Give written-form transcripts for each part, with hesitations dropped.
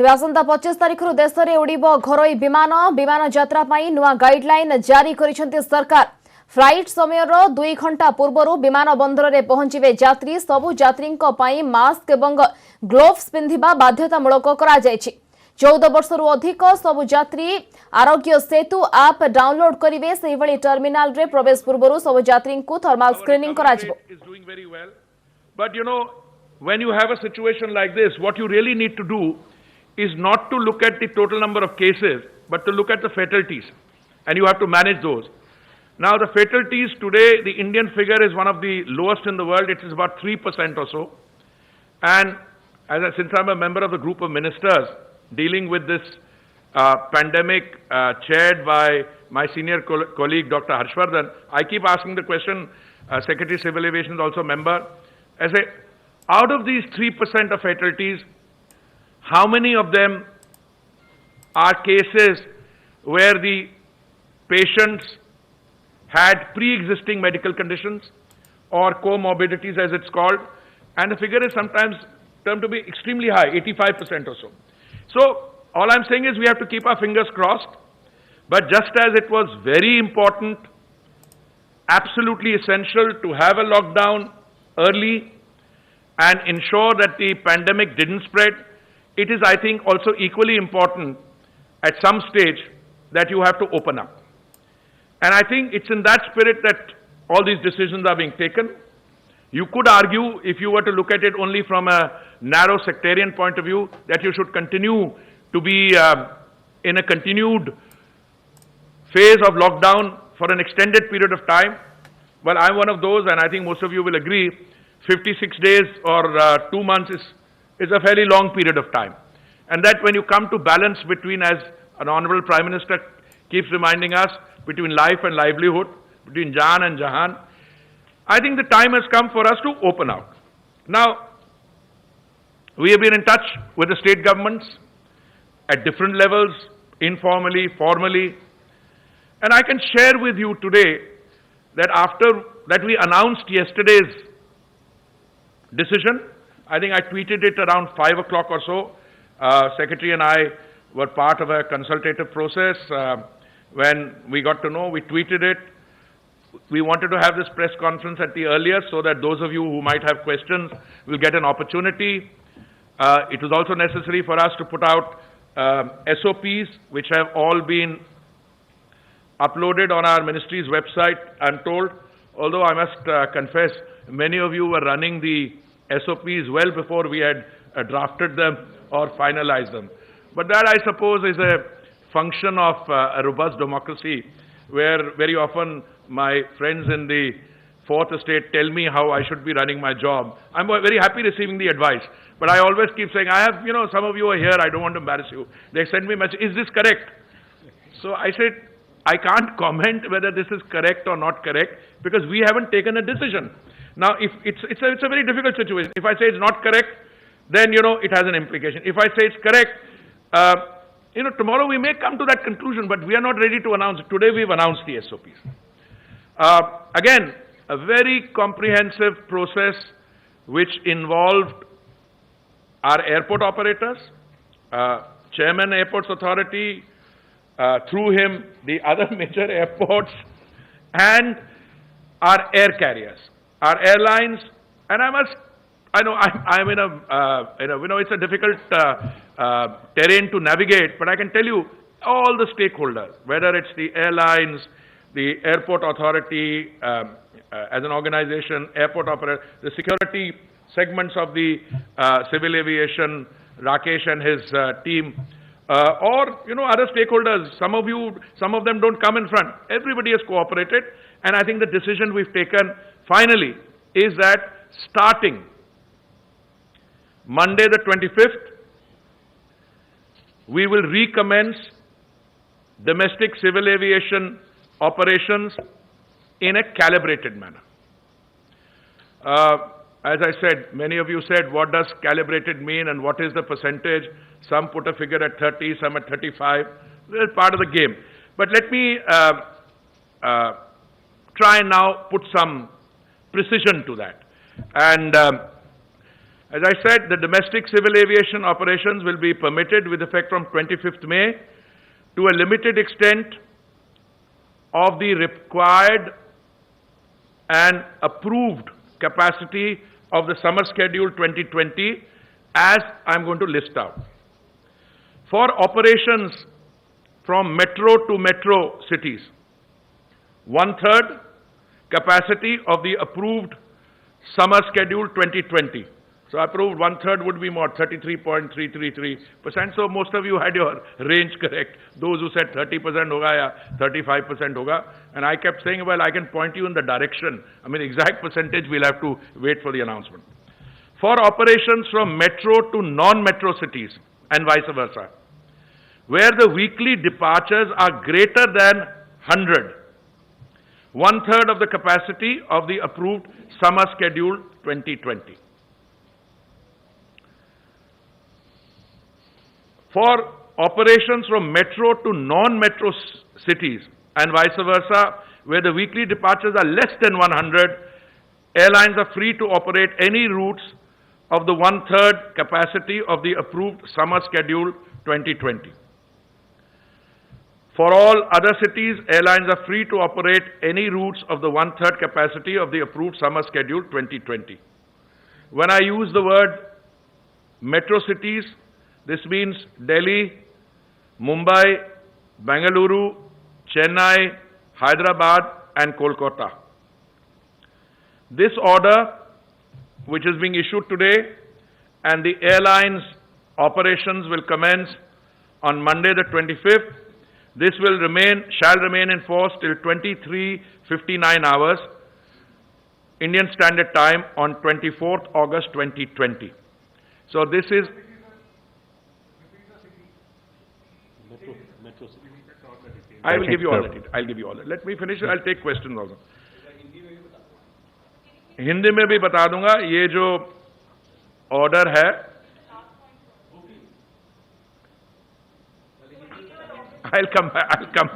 तेज आसंता 25 तारिख देश में उड़ब घरोई विमान विमान यात्रा नुआ गाइडलाइन जारी करिसेंति सरकार। फ्लाइट समय 2 घंटा पूर्व विमान बंदर में पहुंचे यात्री सबु यात्री मास्क और ग्लोव्स पिंधिबा बाध्यतामूलक करा जायछि। 14 वर्षरू अधिक सबु यात्री आरोग्य सेतु आप डाउनलोड करेंगे। से भली टर्मिनाल रे प्रवेश पूर्व सबु यात्री को थर्माल स्क्रीनिंग करा जिवो। But you know, when you have a situation like this, what you really need to do is not to look at the total number of cases, but to look at the fatalities. And you have to manage those. Now, the fatalities today, the Indian figure is one of the lowest in the world. It is about 3% or so. And since I'm a member of the group of ministers dealing with this pandemic chaired by my senior colleague, Dr. Harshvardhan, I keep asking the question, Secretary Civil Aviation is also a member. I say, out of these 3% of fatalities, how many of them are cases where the patients had pre-existing medical conditions or comorbidities as it's called, and the figure is sometimes termed to be extremely high, 85% or so. So, all I'm saying is we have to keep our fingers crossed, but just as it was very important, absolutely essential to have a lockdown early and ensure that the pandemic didn't spread, it is, I think, also equally important at some stage that you have to open up. And I think it's in that spirit that all these decisions are being taken. You could argue, if you were to look at it only from a narrow sectarian point of view, that you should continue to be in a continued phase of lockdown for an extended period of time. Well, I'm one of those, and I think most of you will agree, 56 days or 2 months is a fairly long period of time. And that when you come to balance between, as an Honorable Prime Minister keeps reminding us, between life and livelihood, between Jaan and Jahan, I think the time has come for us to open out. Now, we have been in touch with the state governments at different levels, informally, formally, and I can share with you today that after that we announced yesterday's decision, I think I tweeted it around 5 o'clock or so. Secretary and I were part of a consultative process. When we got to know, we tweeted it. We wanted to have this press conference at the earliest so that those of you who might have questions will get an opportunity. It was also necessary for us to put out SOPs, which have all been uploaded on our ministry's website, I'm told. Although I must confess, many of you were running the SOPs well before we had drafted them or finalized them. But that, I suppose, is a function of a robust democracy, where very often my friends in the Fourth Estate tell me how I should be running my job. I'm very happy receiving the advice, but I always keep saying, I have, some of you are here, I don't want to embarrass you. They send me a message, is this correct? So I said, I can't comment whether this is correct or not correct, because we haven't taken a decision. Now, if it's a very difficult situation. If I say it's not correct, then, it has an implication. If I say it's correct, tomorrow we may come to that conclusion, but we are not ready to announce it. Today we've announced the SOPs. Again, a very comprehensive process which involved our airport operators, Chairman Airports Authority, through him the other major airports, and our air carriers, our airlines. And I know I'm in it's a difficult terrain to navigate, but I can tell you all the stakeholders, whether it's the airlines, the airport authority as an organization, airport operator, the security segments of the civil aviation, Rakesh and his team, or other stakeholders. Some of them don't come in front. Everybody has cooperated, and I think the decision we've taken finally is that starting Monday the 25th, we will recommence domestic civil aviation operations in a calibrated manner. As I said, many of you said, what does calibrated mean and what is the percentage? Some put a figure at 30, some at 35. That's part of the game. But let me try and now put some precision to that. And As I said, the domestic civil aviation operations will be permitted with effect from 25th May to a limited extent of the required and approved capacity of the summer schedule 2020, as I'm going to list out. For operations from metro to metro cities, 1/3 capacity of the approved summer schedule 2020. So approved 1/3 would be more, 33.333%. So most of you had your range correct. Those who said 30% hoga ya 35% hoga. And I kept saying, well, I can point you in the direction. I mean, exact percentage, we'll have to wait for the announcement. For operations from metro to non-metro cities and vice versa, where the weekly departures are greater than 100, 1/3 of the capacity of the approved summer schedule 2020. For operations from metro to non-metro cities and vice versa, where the weekly departures are less than 100, airlines are free to operate any routes of the 1/3 capacity of the approved summer schedule 2020. For all other cities, airlines are free to operate any routes of the 1/3 capacity of the approved summer schedule 2020. When I use the word metro cities, this means Delhi, Mumbai, Bengaluru, Chennai, Hyderabad, and Kolkata. This order, which is being issued today, and the airlines' operations will commence on Monday the 25th. This shall remain in force till 23:59 hours, Indian Standard Time, on 24th August 2020. So this is I will give you all that. I'll give you all that. Let me finish. I'll take questions also. Hindi में भी बता दूंगा. ये जो order है, I'll come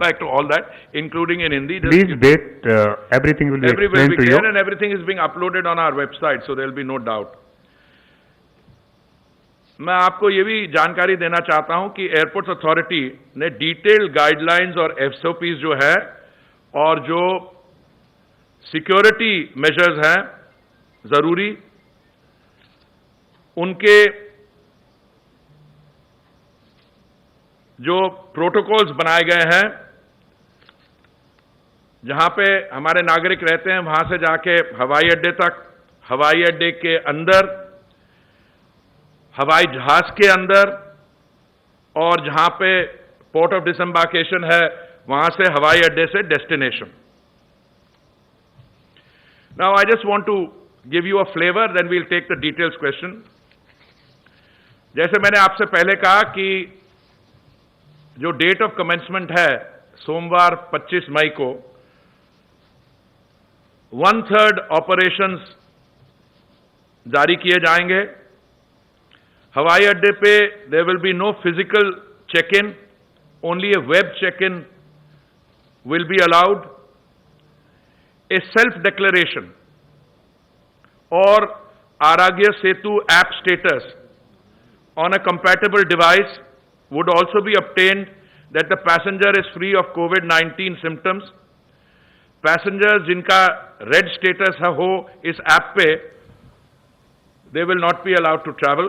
back to all that, including in Hindi. Please wait. Everything will be explained to you. And everything is being uploaded on our website, so there will be no doubt. मैं आपको ये भी जानकारी देना चाहता हूं कि airports authority ने डिटेल गाइडलाइंस और एसओपीज जो है और जो सिक्योरिटी मेजर्स हैं जरूरी, उनके जो प्रोटोकॉल्स बनाए गए हैं, जहां पे हमारे नागरिक रहते हैं वहां से जाके हवाई अड्डे तक, हवाई अड्डे के अंदर, हवाई जहाज के अंदर, और जहां पे पोर्ट ऑफ डिसएम्बार्केशन है वहां से हवाई अड्डे से destination. Now I just want to give you a flavour, then we'll take the details question. जैसे मैंने आपसे पहले कहा कि जो डेट ऑफ कमेंसमेंट है सोमवार 25 मई को, 1/3 ऑपरेशंस जारी किए जाएंगे. हवाई अड्डे पे there will be no physical check in, only a web check in will be allowed. A self declaration और Aarogya Setu app status on a compatible device would also be obtained that the passenger is free of COVID-19 symptoms. Passengers जिनका red status हो इस app पे, they will not be allowed to travel.